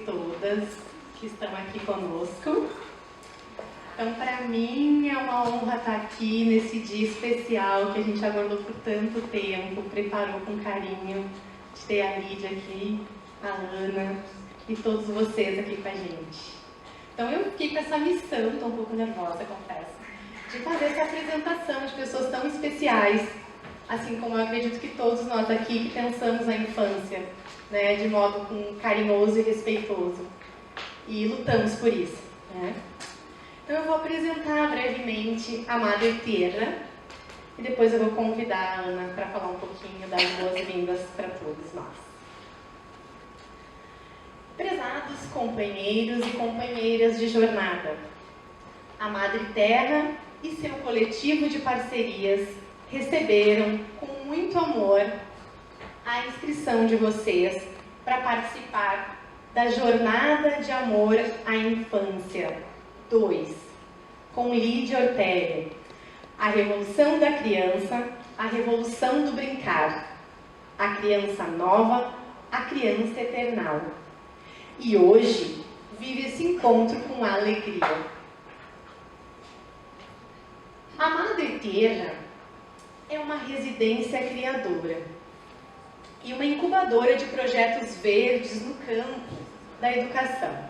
todas que estão aqui conosco. Então, para mim, é uma honra estar aqui nesse dia especial que a gente aguardou por tanto tempo, preparou com carinho, de ter a Lídia aqui, a Ana e todos vocês aqui com a gente. Então, eu fiquei com essa missão, estou um pouco nervosa, confesso, de fazer essa apresentação de pessoas tão especiais, assim como eu acredito que todos nós aqui que pensamos a infância, né, de modo carinhoso e respeitoso, e lutamos por isso, né? Então eu vou apresentar brevemente a Madre Terra e depois eu vou convidar a Ana para falar um pouquinho das boas-vindas para todos nós. Prezados companheiros e companheiras de jornada, a Madre Terra e seu coletivo de parcerias receberam com muito amor a inscrição de vocês para participar da Jornada de Amor à Infância 2, com Lídia Ortega, a Revolução da Criança, a Revolução do Brincar, a Criança Nova, a Criança Eternal. E hoje vive esse encontro com alegria. A Madre Terra é uma residência criadora e uma incubadora de projetos verdes no campo da educação,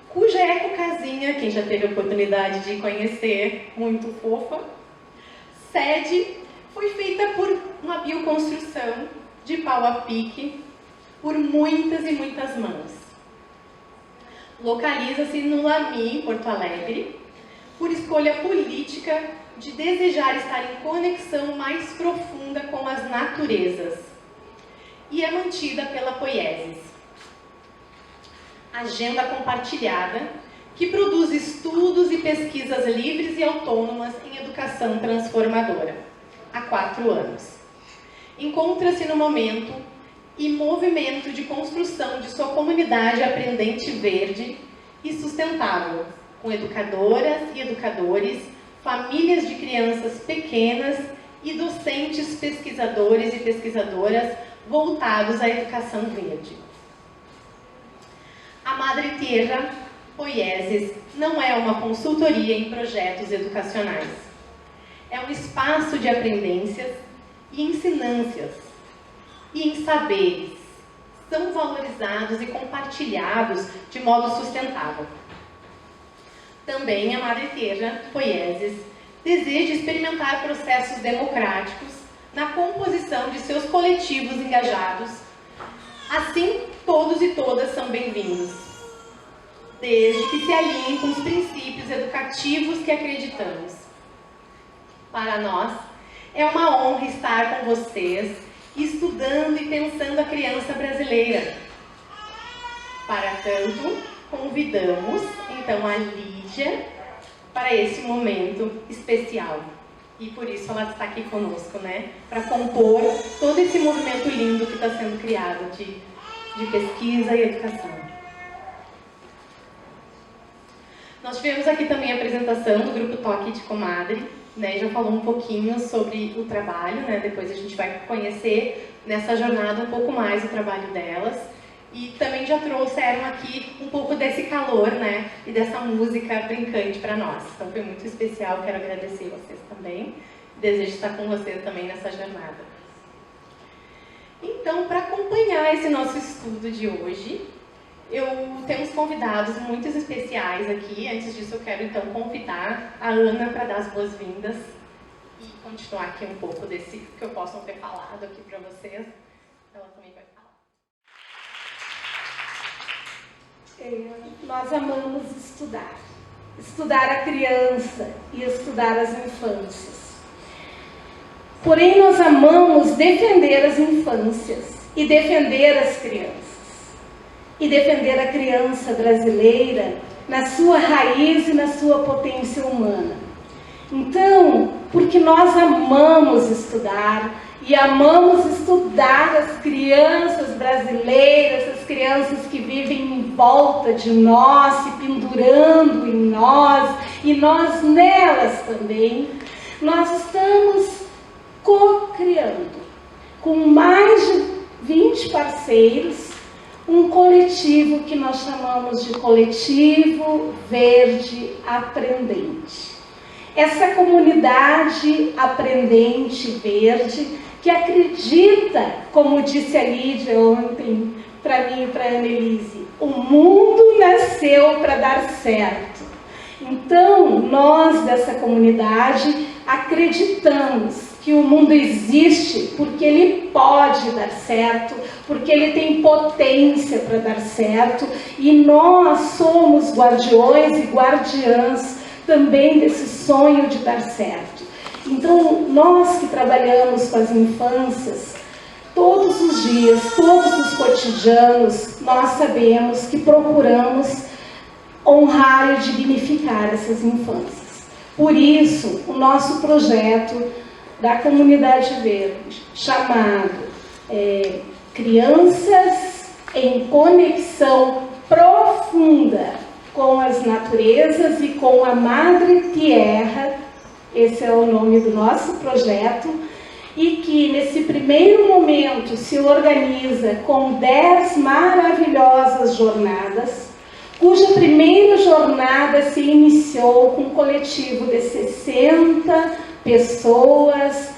cuja ecocasinha, quem já teve a oportunidade de conhecer, muito fofa, sede foi feita por uma bioconstrução de pau a pique por muitas e muitas mãos. Localiza-se no Lami, Porto Alegre, por escolha política de desejar estar em conexão mais profunda com as naturezas, e é mantida pela Poiesis, agenda compartilhada que produz estudos e pesquisas livres e autônomas em educação transformadora há 4 anos. Encontra-se no momento e movimento de construção de sua comunidade aprendente verde e sustentável, com educadoras e educadores, famílias de crianças pequenas e docentes, pesquisadores e pesquisadoras voltados à educação verde. A Madre Terra Poiesis não é uma consultoria em projetos educacionais. É um espaço de aprendências e ensinâncias e em saberes. São valorizados e compartilhados de modo sustentável. Também a Madre Terra Poiesis deseja experimentar processos democráticos na composição de seus coletivos engajados. Assim, todos e todas são bem-vindos, desde que se alinhem com os princípios educativos que acreditamos. Para nós, é uma honra estar com vocês, estudando e pensando a criança brasileira. Para tanto, convidamos, então, a Lídia para esse momento especial. E por isso ela está aqui conosco, né? Para compor todo esse movimento lindo que está sendo criado de pesquisa e educação. Nós tivemos aqui também a apresentação do Grupo Toque de Comadre, né? Já falou um pouquinho sobre o trabalho, né? Depois a gente vai conhecer nessa jornada um pouco mais o trabalho delas. E também já trouxeram aqui um pouco desse calor, né? E dessa música brincante para nós. Então foi muito especial, quero agradecer vocês também. Desejo estar com vocês também nessa jornada. Então, para acompanhar esse nosso estudo de hoje, temos convidados muito especiais aqui. Antes disso, eu quero então convidar a Ana para dar as boas-vindas e continuar aqui um pouco desse que eu possa ter falado aqui para vocês. Ela também vai falar. Nós amamos estudar a criança e estudar as infâncias. Porém, nós amamos defender as infâncias e defender as crianças. E defender a criança brasileira na sua raiz e na sua potência humana. Então, porque nós amamos estudar e amamos estudar as crianças brasileiras, as crianças que vivem em volta de nós, se pendurando em nós e nós nelas também, nós estamos co-criando com mais de 20 parceiros um coletivo que nós chamamos de Coletivo Verde Aprendente. Essa comunidade aprendente verde que acredita, como disse a Lídia ontem para mim e para a Annelise, o mundo nasceu para dar certo. Então, nós dessa comunidade acreditamos que o mundo existe porque ele pode dar certo, porque ele tem potência para dar certo, e nós somos guardiões e guardiãs também desse sonho de dar certo. Então, nós que trabalhamos com as infâncias, todos os dias, todos os cotidianos, nós sabemos que procuramos honrar e dignificar essas infâncias. Por isso, o nosso projeto da Comunidade Verde, chamado Crianças em Conexão Profunda com as Naturezas e com a Madre Terra, esse é o nome do nosso projeto, e que nesse primeiro momento se organiza com 10 maravilhosas jornadas, cuja primeira jornada se iniciou com um coletivo de 60 pessoas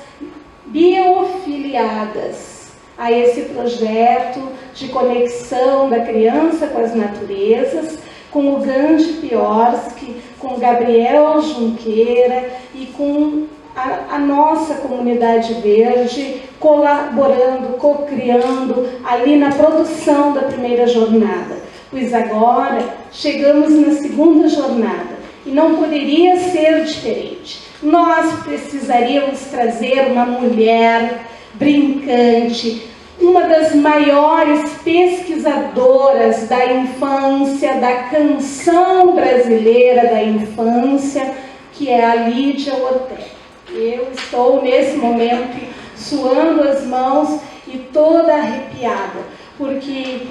biofiliadas a esse projeto de conexão da criança com as naturezas, com o Gandhi Piorsky, com o Gabriel Junqueira e com a nossa comunidade verde, colaborando, co-criando ali na produção da primeira jornada. Pois agora chegamos na segunda jornada e não poderia ser diferente. Nós precisaríamos trazer uma mulher brincante, uma das maiores pesquisadoras da infância, da canção brasileira da infância, que é a Lídia Ortega. Eu estou, nesse momento, suando as mãos e toda arrepiada, porque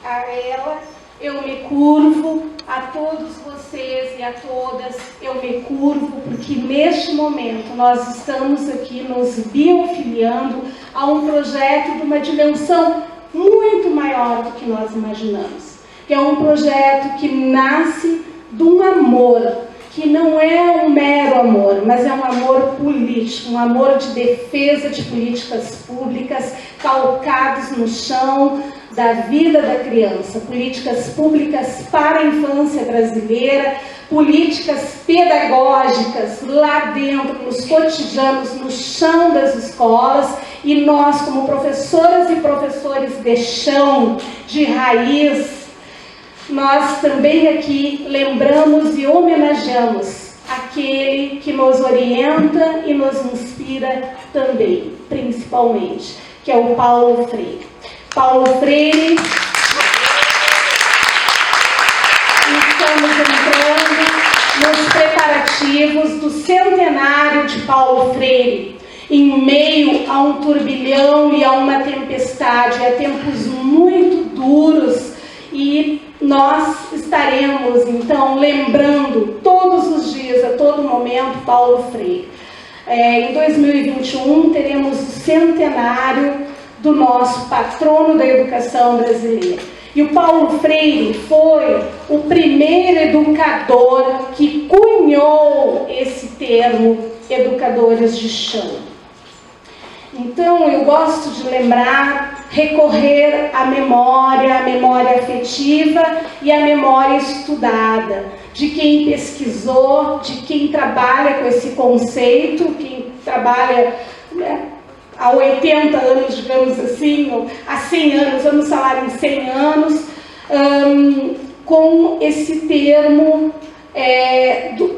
a ela eu me curvo, a todos vocês e a todas eu me curvo, porque neste momento nós estamos aqui nos biofiliando a um projeto de uma dimensão muito maior do que nós imaginamos, que é um projeto que nasce de um amor, que não é um mero amor, mas é um amor político, um amor de defesa de políticas públicas calcados no chão da vida da criança, políticas públicas para a infância brasileira, políticas pedagógicas lá dentro, nos cotidianos, no chão das escolas, e nós, como professoras e professores de chão, de raiz, nós também aqui lembramos e homenageamos aquele que nos orienta e nos inspira também, principalmente, que é o Paulo Freire. Paulo Freire, estamos entrando nos preparativos do centenário de Paulo Freire, em meio a um turbilhão e a uma tempestade, a tempos muito duros, e nós estaremos, então, lembrando todos os dias, a todo momento, Paulo Freire. Em 2021, teremos o centenário do nosso patrono da educação brasileira. E o Paulo Freire foi o primeiro educador que cunhou esse termo, educadores de chão. Então, eu gosto de lembrar, recorrer à memória afetiva e à memória estudada, de quem pesquisou, de quem trabalha com esse conceito, quem trabalha, há 80 anos, digamos assim, ou há 100 anos, vamos falar em 100 anos, com esse termo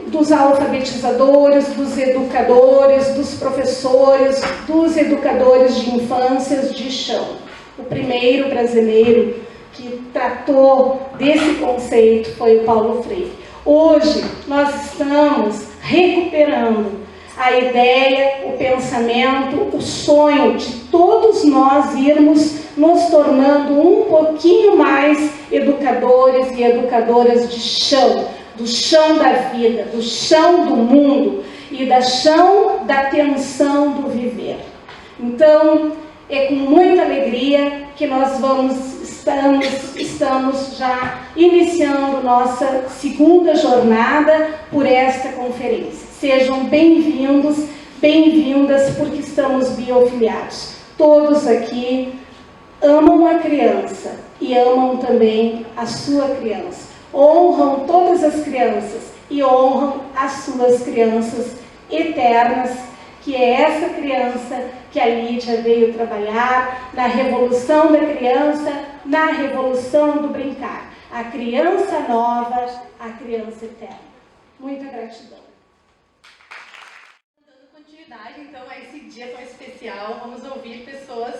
dos alfabetizadores, dos educadores, dos professores, dos educadores de infâncias de chão. O primeiro brasileiro que tratou desse conceito foi o Paulo Freire. Hoje, nós estamos recuperando a ideia, o pensamento, o sonho de todos nós irmos nos tornando um pouquinho mais educadores e educadoras de chão, do chão da vida, do chão do mundo e do chão da tensão do viver. Então, é com muita alegria que nós vamos Estamos já iniciando nossa segunda jornada por esta conferência. Sejam bem-vindos, bem-vindas, porque estamos biofiliados. Todos aqui amam a criança e amam também a sua criança. Honram todas as crianças e honram as suas crianças eternas, que é essa criança que a Lídia veio trabalhar na revolução da criança, na revolução do brincar. A criança nova, a criança eterna. Muita gratidão. Dando continuidade, então, a esse dia tão especial, vamos ouvir pessoas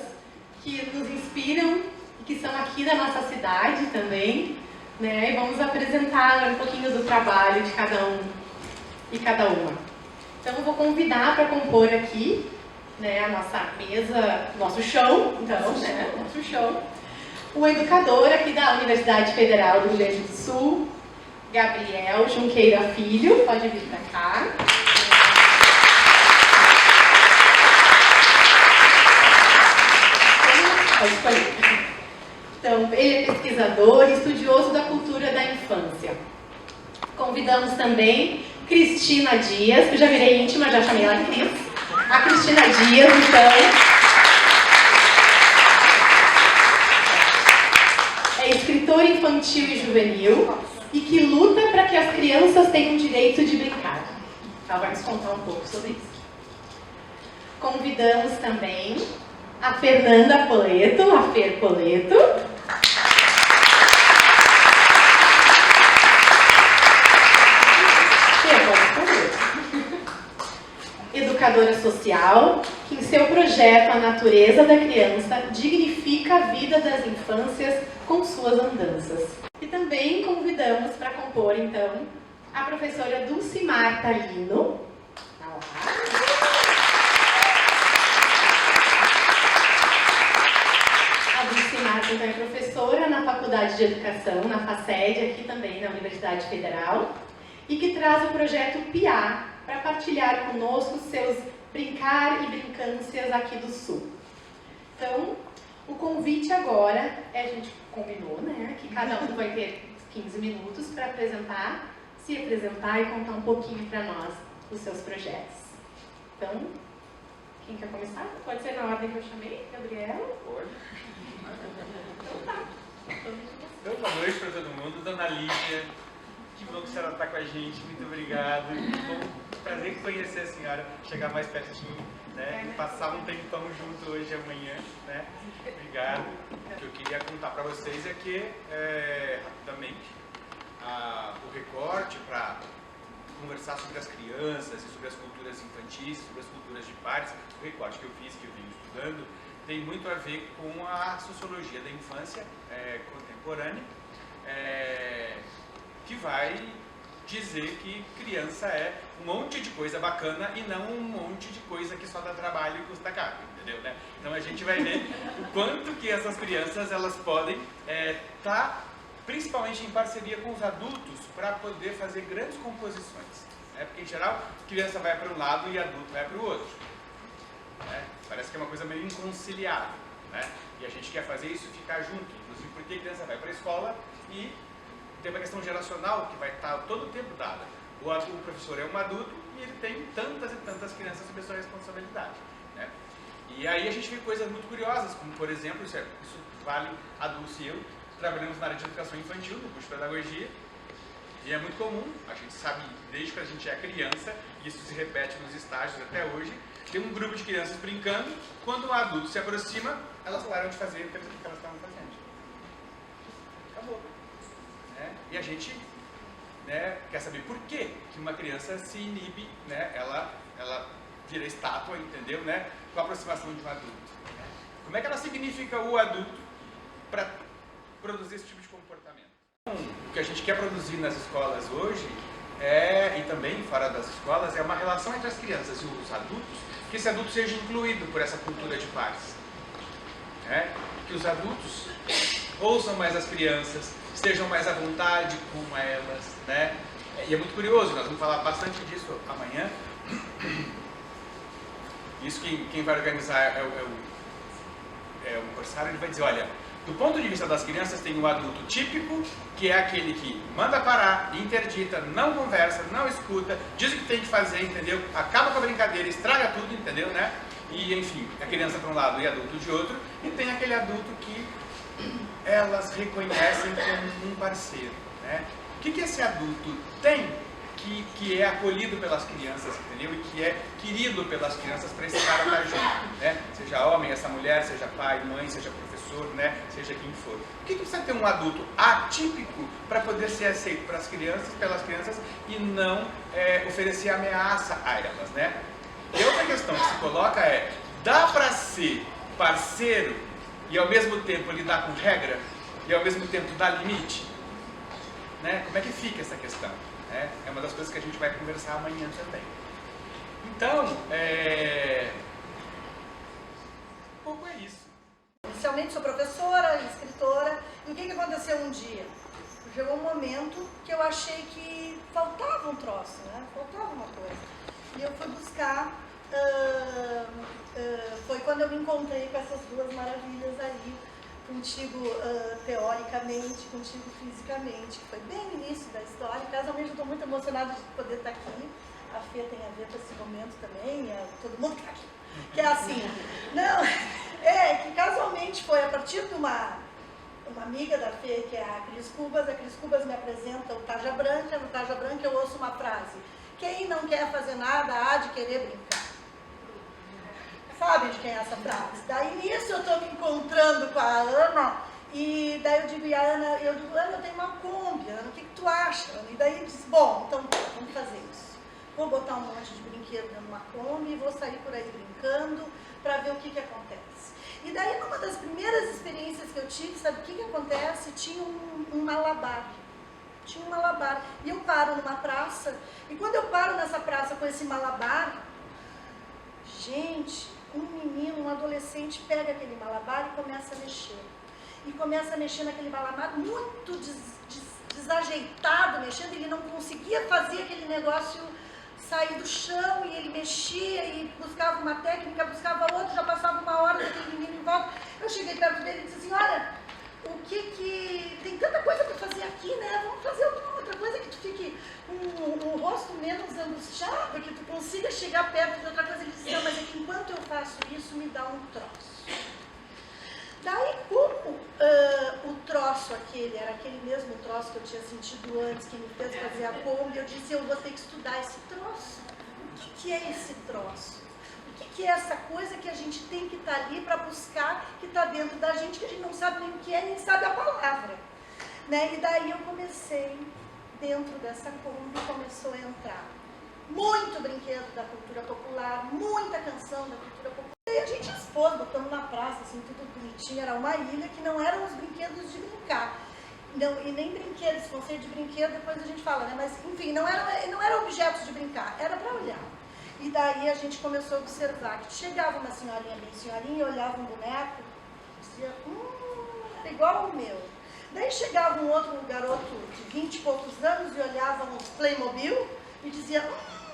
que nos inspiram e que são aqui da nossa cidade também, né? E vamos apresentar um pouquinho do trabalho de cada um e cada uma. Então, eu vou convidar para compor aqui, né, a nossa mesa, nosso chão, então, né, nosso chão, o educador aqui da Universidade Federal do Rio Grande do Sul, Gabriel Junqueira Filho, pode vir para cá. Pode escolher. Então, ele é pesquisador e estudioso da cultura da infância. Convidamos também Cristina Dias, que eu já virei íntima, já chamei ela de Cris. A Cristina Dias, então, é escritora infantil e juvenil e que luta para que as crianças tenham o direito de brincar. Ela vai nos contar um pouco sobre isso. Convidamos também a Fernanda Poleto, a Fer Poleto. Educadora social, que em seu projeto A Natureza da Criança dignifica a vida das infâncias com suas andanças. E também convidamos para compor, então, a professora Dulcimar Talino. A Dulcimar, então, é professora na Faculdade de Educação, na FACED, aqui também na Universidade Federal, e que traz o projeto PIA, para partilhar conosco seus brincar e brincâncias aqui do Sul. Então, o convite agora, a gente combinou, né, que cada um vai ter 15 minutos para se apresentar e contar um pouquinho para nós dos seus projetos. Então, quem quer começar? Pode ser na ordem que eu chamei, Gabriel? Pode. Então tá. Então, boa noite para todo mundo. Dona Lídia, que bom que a senhora está com a gente, muito obrigado. Prazer em conhecer a senhora, chegar mais pertinho, né? E passar um tempão junto hoje e amanhã, né? Obrigado. O que eu queria contar para vocês é que, rapidamente, o recorte para conversar sobre as crianças e sobre as culturas infantis, sobre as culturas de pares, o recorte que eu fiz, que eu venho estudando, tem muito a ver com a sociologia da infância contemporânea, que vai dizer que criança é um monte de coisa bacana e não um monte de coisa que só dá trabalho e custa caro, entendeu, né? Então a gente vai ver o quanto que essas crianças elas podem estar principalmente em parceria com os adultos para poder fazer grandes composições, né? Porque em geral criança vai para um lado e adulto vai para o outro, né? Parece que é uma coisa meio inconciliável, né? E a gente quer fazer isso ficar junto, inclusive porque a criança vai para a escola e tem uma questão geracional que vai estar todo o tempo dada. O professor é um adulto e ele tem tantas e tantas crianças sob a sua responsabilidade, né? E aí a gente vê coisas muito curiosas, como por exemplo, isso vale a Dulce e eu, trabalhamos na área de educação infantil, no curso de pedagogia, e é muito comum, a gente sabe desde que a gente é criança, e isso se repete nos estágios até hoje, tem um grupo de crianças brincando, quando um adulto se aproxima, elas param de fazer o que elas estavam fazendo. Acabou. E a gente, né, quer saber por que uma criança se inibe, né, ela vira estátua, entendeu, né, com a aproximação de um adulto. Né? Como é que ela significa o adulto para produzir esse tipo de comportamento? O que a gente quer produzir nas escolas hoje, e também fora das escolas, é uma relação entre as crianças e os adultos, que esse adulto seja incluído por essa cultura de pares. Né? Que os adultos ouçam mais as crianças, estejam mais à vontade com elas, né? E é muito curioso, nós vamos falar bastante disso amanhã. Isso quem vai organizar é o Corsário, ele vai dizer, olha, Do ponto de vista das crianças, tem o adulto típico, que é aquele que manda parar, interdita, não conversa, não escuta, diz o que tem que fazer, entendeu? Acaba com a brincadeira, estraga tudo, entendeu, né? E, enfim, a criança para um lado e adulto de outro. E tem aquele adulto que elas reconhecem como um parceiro, né? O que esse adulto tem que é acolhido pelas crianças, entendeu? E que é querido pelas crianças para esse cara estar junto, né? Seja homem, essa mulher, seja pai, mãe, seja professor, né? Seja quem for. O que precisa ter um adulto atípico para poder ser aceito pelas crianças e não oferecer ameaça a elas, né? E outra questão que se coloca é, dá para ser parceiro e ao mesmo tempo lidar com regra e ao mesmo tempo dar limite? Né? Como é que fica essa questão? É uma das coisas que a gente vai conversar amanhã também. Então, um pouco é isso. Inicialmente sou professora, escritora, e o que aconteceu um dia? Chegou um momento que eu achei que faltava um troço, né? Faltava uma coisa. E eu fui buscar, foi quando eu me encontrei com essas duas maravilhas aí, contigo teoricamente, contigo fisicamente, que foi bem no início da história. Casualmente eu estou muito emocionada de poder estar aqui. A Fê tem a ver com esse momento também, todo mundo que está aqui. Que é assim, não, que casualmente foi a partir de uma amiga da Fê, que é a Cris Cubas me apresenta o Tarja Branca. No Tarja Branca eu ouço uma frase: quem não quer fazer nada há de querer brincar. Sabe de quem é essa frase? Daí nisso eu estou me encontrando com a Ana, e daí eu digo, Ana, eu tenho uma Kombi, Ana, o que tu acha? E daí diz, bom, então vamos fazer isso. Vou botar um monte de brinquedo numa Kombi e vou sair por aí brincando para ver o que acontece. E daí numa das primeiras experiências que eu tive, sabe o que acontece? Tinha um malabar. Tinha um malabar. E eu paro numa praça, e quando eu paro nessa praça com esse malabar, gente, um menino, um adolescente pega aquele malabar e começa a mexer. E começa a mexer naquele malabar muito desajeitado, mexendo, ele não conseguia fazer aquele negócio sair do chão, e ele mexia e buscava uma técnica, buscava outra, já passava uma hora daquele menino em volta. Eu cheguei perto dele e disse assim, olha, tem tanta coisa para fazer aqui, né? Vamos fazer outra coisa que tu fique com o rosto menos angustiado, que tu consiga chegar perto de outra coisa. Ele disse, não, mas é que enquanto eu faço isso, me dá um troço. Daí, como o troço aquele era aquele mesmo troço que eu tinha sentido antes, que me fez fazer a Kombi, eu disse, eu vou ter que estudar esse troço. O que é esse troço? O que é essa coisa que a gente tem que estar ali para buscar, que está dentro da gente, que a gente não sabe nem o que é, nem sabe a palavra. Né? E daí eu comecei, dentro dessa Kombi, começou a entrar muito brinquedo da cultura popular, muita canção da cultura popular. E a gente expôs, botamos na praça, assim, tudo bonitinho, era uma ilha que não eram os brinquedos de brincar. Não, e nem brinquedos, esse conceito de brinquedo depois a gente fala, né? Mas enfim, não eram objetos de brincar, era para olhar. E daí a gente começou a observar que chegava uma senhorinha bem senhorinha, olhava um boneco, dizia, era igual ao meu. Daí chegava um outro garoto de 20 e poucos anos e olhava um Playmobil e dizia,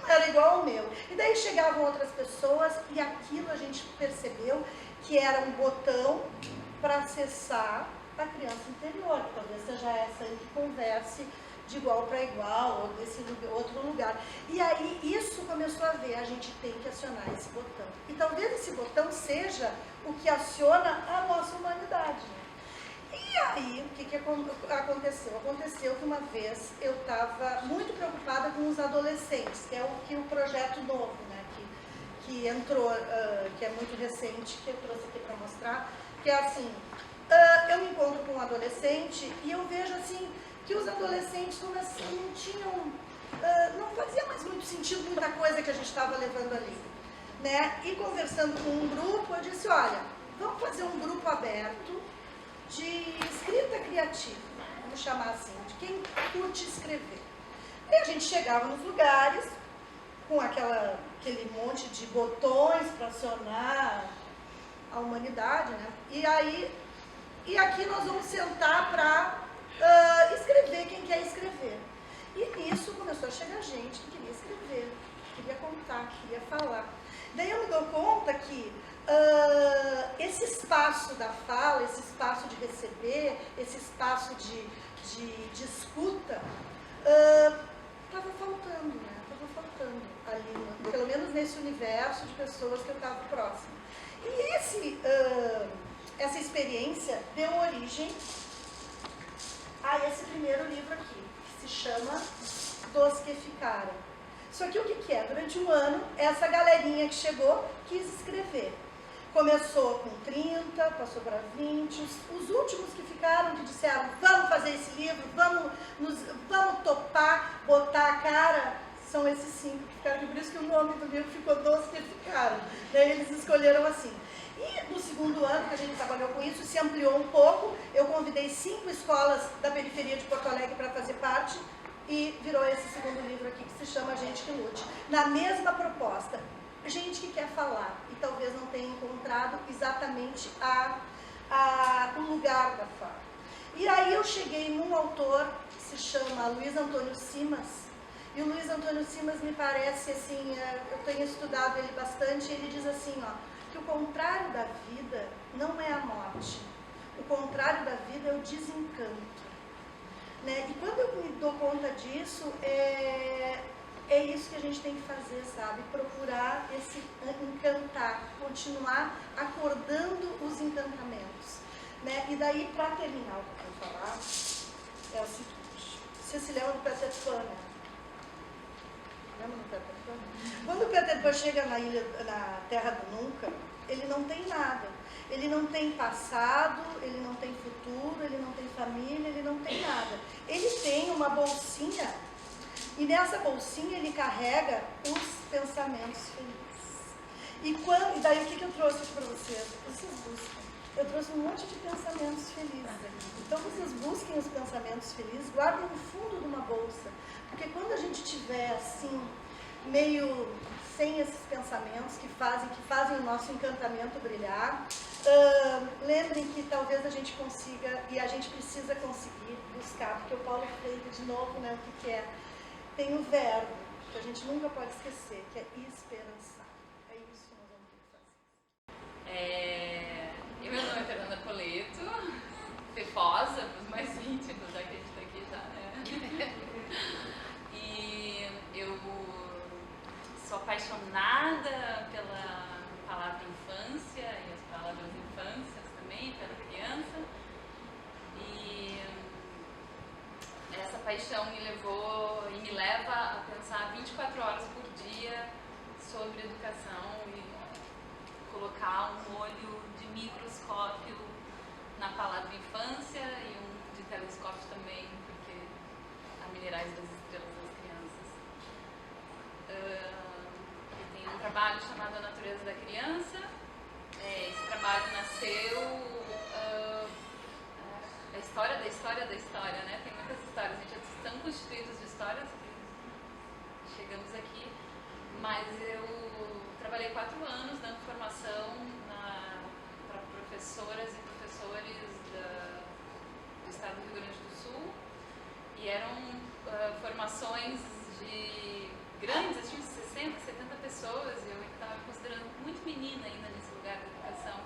era igual ao meu. E daí chegavam outras pessoas e aquilo a gente percebeu que era um botão para acessar a criança interior, que talvez seja essa aí que converse de igual para igual, ou desse outro lugar. E aí isso começou a ver, a gente tem que acionar esse botão. E talvez esse botão seja o que aciona a nossa humanidade. E aí, o que aconteceu? Aconteceu que uma vez eu estava muito preocupada com os adolescentes, que é o projeto novo, né, que entrou, que é muito recente, que eu trouxe aqui para mostrar, que é assim, eu me encontro com um adolescente e eu vejo assim, que os adolescentes não tinham, não fazia mais muito sentido muita coisa que a gente estava levando ali, né? E conversando com um grupo, eu disse, olha, vamos fazer um grupo aberto de escrita criativa, vamos chamar assim, de quem curte escrever. E a gente chegava nos lugares com aquele monte de botões para acionar a humanidade, né? E aqui nós vamos sentar para escrever quem quer escrever. E nisso começou a chegar gente que queria escrever, que queria contar, que queria falar. Daí eu me dou conta que esse espaço da fala, esse espaço de receber, esse espaço de escuta, estava faltando, né? Estava faltando ali, pelo menos nesse universo de pessoas que eu estava próxima. E essa experiência deu origem a esse primeiro livro aqui, que se chama Dos que Ficaram. Isso aqui o que é? Durante um ano, essa galerinha que chegou quis escrever. Começou com 30, passou para 20, os últimos que ficaram, que disseram, vamos fazer esse livro, vamos topar, botar a cara, são esses 5 que ficaram aqui, por isso que o nome do livro ficou Dos que Ficaram. Daí eles escolheram assim. E no segundo ano que a gente trabalhou com isso, se ampliou um pouco, eu convidei 5 escolas da periferia de Porto Alegre para fazer parte, e virou esse segundo livro aqui, que se chama Gente que Lute. Na mesma proposta, gente que quer falar e talvez não tenha encontrado exatamente o lugar da fala. E aí eu cheguei num autor que se chama Luiz Antônio Simas, e o Luiz Antônio Simas me parece assim, eu tenho estudado ele bastante, ele diz assim, ó, que o contrário da vida não é a morte, o contrário da vida é o desencanto. Né? E quando eu me dou conta disso, é isso que a gente tem que fazer, sabe? Procurar esse encantar, continuar acordando os encantamentos. Né? E daí, para terminar o que eu vou falar, é o seguinte. Você se lembra do Peter Pan, né? Lembra do Peter Pan? Quando o Peter Pan chega na Terra do Nunca, ele não tem nada. Ele não tem passado, ele não tem futuro, ele não tem família, ele não tem nada. Ele tem uma bolsinha, e nessa bolsinha ele carrega os pensamentos felizes. E daí o que eu trouxe aqui para vocês? Vocês buscam. Eu trouxe um monte de pensamentos felizes. Então vocês busquem os pensamentos felizes, guardem no fundo de uma bolsa. Porque quando a gente tiver assim, meio sem esses pensamentos que fazem o nosso encantamento brilhar, lembrem que talvez a gente consiga, e a gente precisa conseguir buscar, porque o Paulo Freire, de novo, né, o que é? Tem o verbo, que a gente nunca pode esquecer, que é esperançar. É isso que nós vamos ter que fazer. Meu nome é Fernanda Poleto, Fefosa, para os mais íntimos, já que a gente está aqui já, né? E eu sou apaixonada pela palavra infância e as palavras infâncias também, pela criança. E essa paixão me levou e me leva a pensar 24 horas por dia sobre educação e colocar um olho de microscópio na palavra infância e um de telescópio também, porque há minerais das estrelas das crianças. Tem um trabalho chamado A Natureza da Criança. Esse trabalho nasceu a história da história da história, né? Tem muitas histórias, a gente é tão constituídos de histórias que chegamos aqui, mas eu trabalhei 4 anos dando formação para professoras e professores do estado do Rio Grande do Sul, e eram formações de grandes, tinha 60, 70 pessoas, e eu estava considerando muito menina ainda nesse lugar da educação,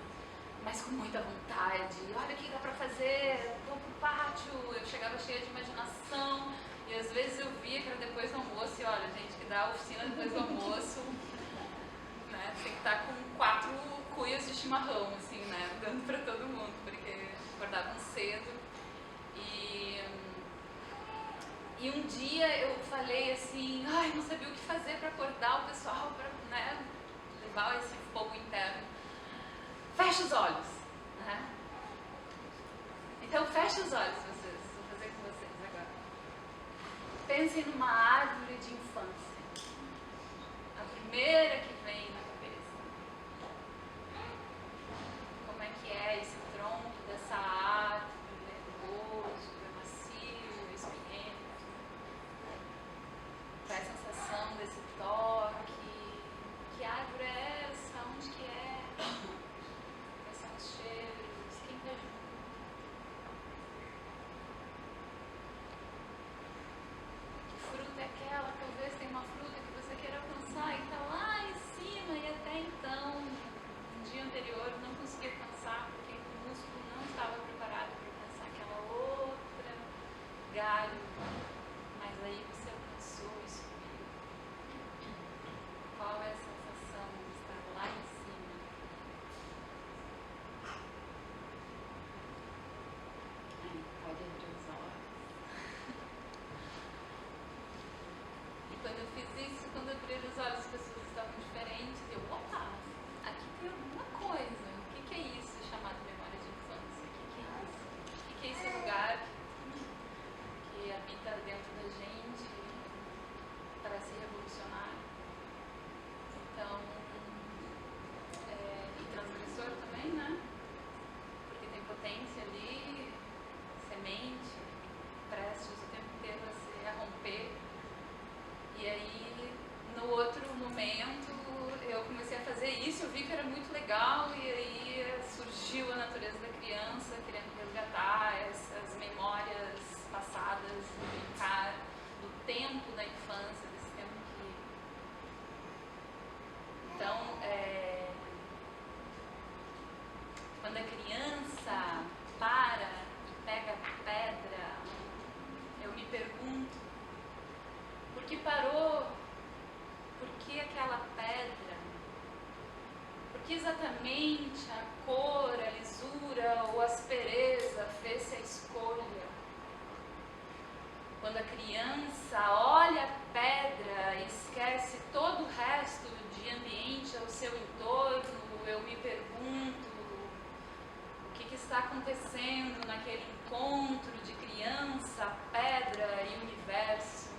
mas com muita vontade. Olha o que dá para fazer, vamos pro pátio. Eu chegava cheia de imaginação, e às vezes eu via que era depois do almoço, e olha, gente, que dá a oficina depois do almoço, né, tem que estar com 4 cuias de chimarrão, assim, né, dando para todo mundo, porque acordavam cedo. E um dia eu falei assim, ai, não sabia o que fazer para acordar o pessoal, para, né, levar esse fogo interno. Fecha os olhos, né? Então fecha os olhos, vocês, vou fazer com vocês agora. Pensem numa árvore de infância, a primeira que vem na cabeça. Como é que é esse tronco dessa árvore, nervoso, macio, espinhento? Qual é a sensação desse toque? Que árvore é essa? Onde que é? Quais são os cheiros? Quem tá junto? Que fruta é aquela? Talvez tenha uma fruta que você queira alcançar e tá lá em cima abrir os olhos, as pessoas estavam diferentes. E eu, opa, aqui tem alguma coisa. O que é isso chamado memória de infância? O que é isso? O que é esse lugar que habita dentro da gente, parece revolucionário? Então, e transgressor também, né? Porque tem potência ali, semente, prestes o tempo inteiro a romper. E aí, no outro momento, eu comecei a fazer isso, eu vi que era muito legal, e aí surgiu a natureza da criança, querendo resgatar essas memórias passadas, brincar do tempo da infância, desse tempo que... Então, quando a criança para e pega a pedra, eu me pergunto, por que parou? Por que aquela pedra? Por que exatamente a cor, a lisura ou a aspereza fez-se a escolha? Quando a criança olha a pedra e esquece todo o resto de ambiente ao seu entorno, eu me pergunto o que está acontecendo naquele encontro de criança, pedra e universo.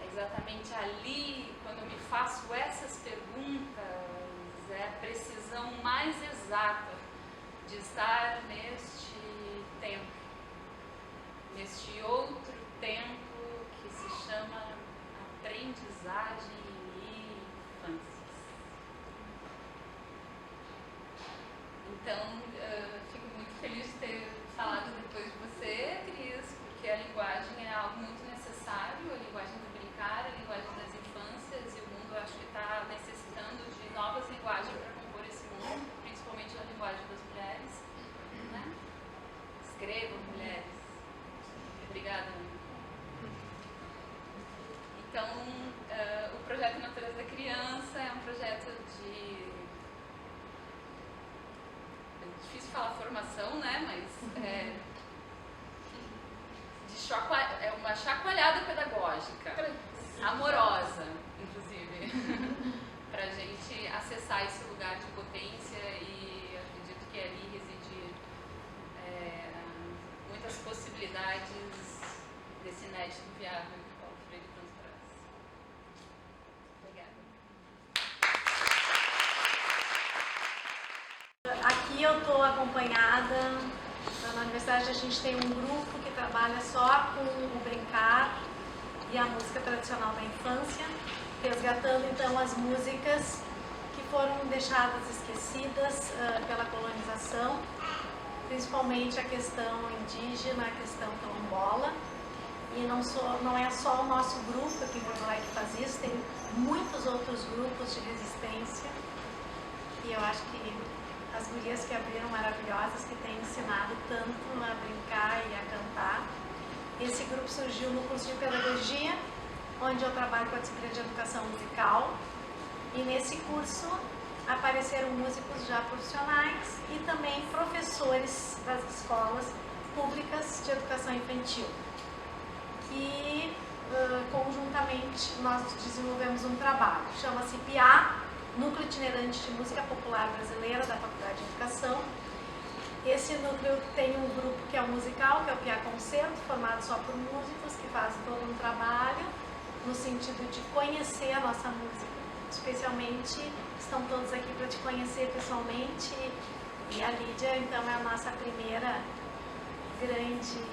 É exatamente ali, quando eu me faço essas perguntas, é a precisão mais exata de estar neste tempo, neste outro tempo que se chama aprendizagem e infância. Então, fico muito feliz de ter falado depois de você, Cris, porque a linguagem é algo muito necessário, a linguagem do brincar, a linguagem das infâncias, e o mundo, acho que está necessitando de novas linguagens para compor esse mundo, principalmente a linguagem das mulheres, né? Escrevam, mulheres. Obrigada. Então, o projeto Natureza da Criança é um projeto de... É difícil falar formação, né? Mas é uma chacoalhada pedagógica, amorosa, inclusive, para a gente acessar esse lugar de potência, e acredito que ali reside muitas possibilidades desse inédito viável que o Paulo Freire nos traz. Obrigada. Aqui eu estou acompanhada, na universidade a gente tem um grupo que trabalha só com o brincar e a música tradicional da infância, resgatando então as músicas que foram deixadas esquecidas pela colonização, principalmente a questão indígena, a questão quilombola. E não é só o nosso grupo aqui em Porto Alegre que faz isso, tem muitos outros grupos de resistência, e eu acho que as gurias que abriram maravilhosas, que têm ensinado tanto a brincar e a cantar. Esse grupo surgiu no curso de pedagogia, onde eu trabalho com a disciplina de educação musical, e nesse curso apareceram músicos já profissionais e também professores das escolas públicas de educação infantil, que conjuntamente nós desenvolvemos um trabalho, chama-se PIA, Núcleo Itinerante de Música Popular Brasileira da Faculdade de Educação. Esse núcleo tem um grupo que é o musical, que é o PIA Concerto, formado só por músicos, que fazem todo um trabalho no sentido de conhecer a nossa música. Especialmente, estão todos aqui para te conhecer pessoalmente, e a Lídia, então, é a nossa primeira grande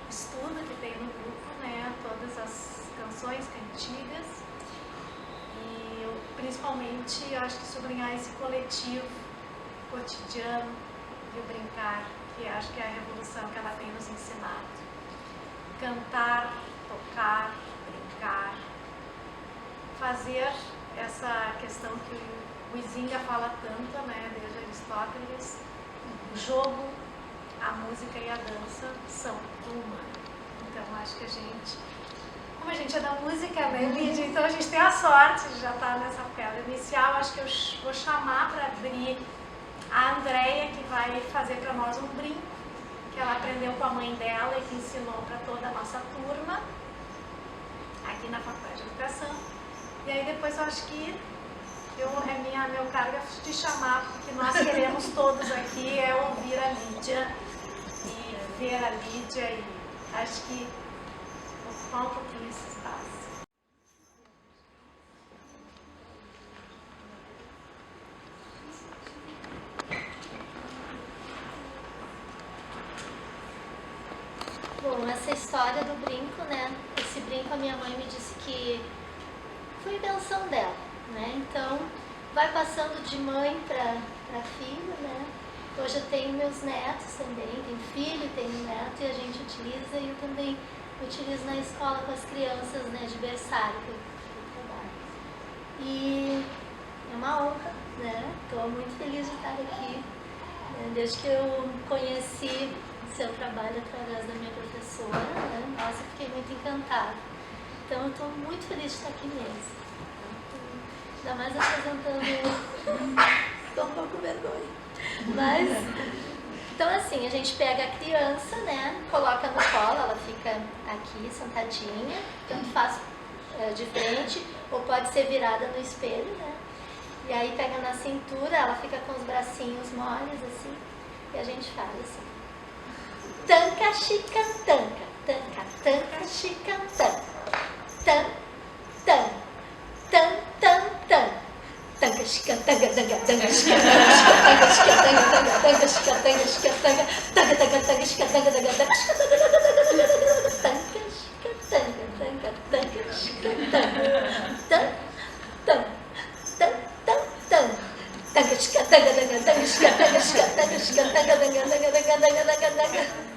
estudo que tem no grupo, né? Todas as canções, cantigas. E eu, principalmente, eu acho que sublinhar esse coletivo cotidiano de brincar, que acho que é a revolução que ela tem nos ensinado. Cantar, tocar, brincar, fazer essa questão que o Huizinga fala tanto, né, desde Aristóteles, o jogo, a música e a dança são uma. Então, acho que como a gente é da música, né, Lídia? Então a gente tem a sorte de já estar nessa pedra inicial. Acho que eu vou chamar para abrir a Andréia, que vai fazer para nós um brinco, que ela aprendeu com a mãe dela e que ensinou para toda a nossa turma. Aqui aqui na Faculdade de Educação. E aí depois eu acho que meu cargo é te chamar, porque nós queremos todos aqui ouvir a Lídia e ver a Lídia, e acho que ocupar um pouquinho esse espaço. Bom, essa história do brinco, né? Esse brinco a minha mãe me disse que foi invenção dela, né? Então, vai passando de mãe para filho, né? Hoje eu tenho meus netos também, tenho filho, tenho neto, e a gente utiliza, e eu também utilizo na escola com as crianças, né, de berçário que eu trabalho. E é uma honra, né? Estou muito feliz de estar aqui, né? Desde que eu conheci seu trabalho através da minha professora, né? Nossa, eu fiquei muito encantada. Então, eu estou muito feliz de estar aqui mesmo. Ainda mais apresentando, estou um pouco com vergonha. Mas, então assim, a gente pega a criança, né? Coloca no colo, ela fica aqui sentadinha, tanto faz de frente, ou pode ser virada no espelho, né? E aí pega na cintura, ela fica com os bracinhos moles, assim, e a gente faz assim. Tanca, chica, tanca, tanca, tanca, chica, tanca, tan, tan, tan, tan, tan, tanca, chica, tanca, tanca, tanca, chica, tanca, chica, tanca, tanca, tanca, chica, tanca, chica, tanca, tanca, tanca, tanca, chica, tanca, tanca, tanca, chica, tanca, tanca, tanca, tanca, chica, tanca, tan, tan, tan, tan, tan. Tanca, chica, tanca, tanca, tanca, chica, tanca, chica, tanca, chica, tanca, tanca, tanca, tanca, tanca, tanca, tanca.